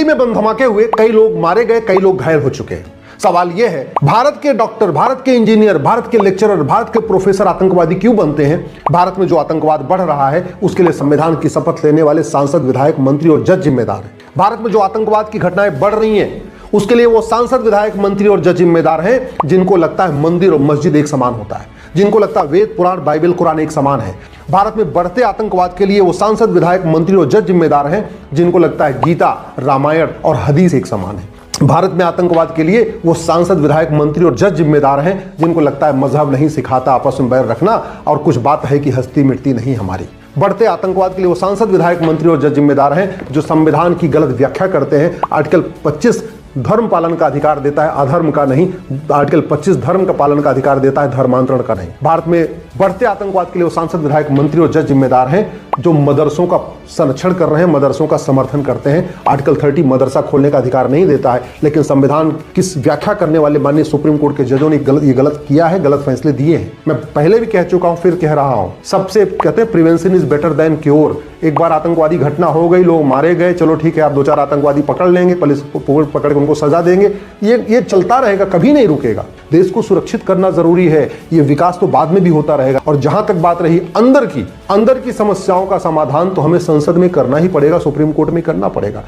में बम धमाके हुए, कई लोग मारे गए, कई लोग घायल हो चुके हैं। सवाल यह है, भारत के डॉक्टर, भारत के इंजीनियर, भारत के लेक्चरर, भारत के प्रोफेसर आतंकवादी क्यों बनते हैं? भारत में जो आतंकवाद बढ़ रहा है उसके लिए संविधान की शपथ लेने वाले सांसद, विधायक, मंत्री और जज जिम्मेदार हैं। भारत में जो आतंकवाद की घटनाएं बढ़ रही हैं उसके लिए वो सांसद, विधायक, मंत्री और जज जिम्मेदार हैं जिनको लगता है मंदिर और मस्जिद एक समान होता है, जिनको लगता है वेद, पुराण, बाइबल, कुरान एक समान है। भारत में बढ़ते आतंकवाद के लिए वो सांसद, विधायक, मंत्री और जज जिम्मेदार हैं जिनको लगता है गीता, रामायण और हदीस एक समान है। भारत में आतंकवाद के लिए वो सांसद, विधायक, मंत्री और जज जिम्मेदार हैं जिनको लगता है मजहब नहीं सिखाता आपस में बैर रखना और कुछ बात है कि हस्ती मिटती नहीं हमारी। बढ़ते आतंकवाद के लिए वो सांसद, विधायक, मंत्री और जज जिम्मेदार हैं जो संविधान की गलत व्याख्या करते हैं। आर्टिकल 25 धर्म पालन का अधिकार देता है, अधर्म का नहीं। आर्टिकल 25 धर्म का पालन का अधिकार देता है, धर्मांतरण का नहीं। भारत में बढ़ते आतंकवाद के लिए वो सांसद, विधायक, मंत्री और जज जिम्मेदार हैं जो मदरसों का संरक्षण कर रहे हैं, मदरसों का समर्थन करते हैं। आर्टिकल 30 मदरसा खोलने का अधिकार नहीं देता है, लेकिन संविधान की व्याख्या करने वाले माननीय सुप्रीम कोर्ट के जजों ने ये गलत किया है, गलत फैसले दिए हैं। मैं पहले भी कह चुका हूं, फिर कह रहा हूं, सबसे कहते हैं prevention is better than cure. एक बार आतंकवादी घटना हो गई, लोग मारे गए, चलो ठीक है, आप 2-4 आतंकवादी पकड़ लेंगे, पुलिस पकड़ के उनको सजा देंगे, ये चलता रहेगा, कभी नहीं रुकेगा। देश को सुरक्षित करना जरूरी है, ये विकास तो बाद में भी होता रहेगा। और जहां तक बात रही अंदर की समस्याओं का समाधान, तो हमें संसद में करना ही पड़ेगा, सुप्रीम कोर्ट में करना पड़ेगा।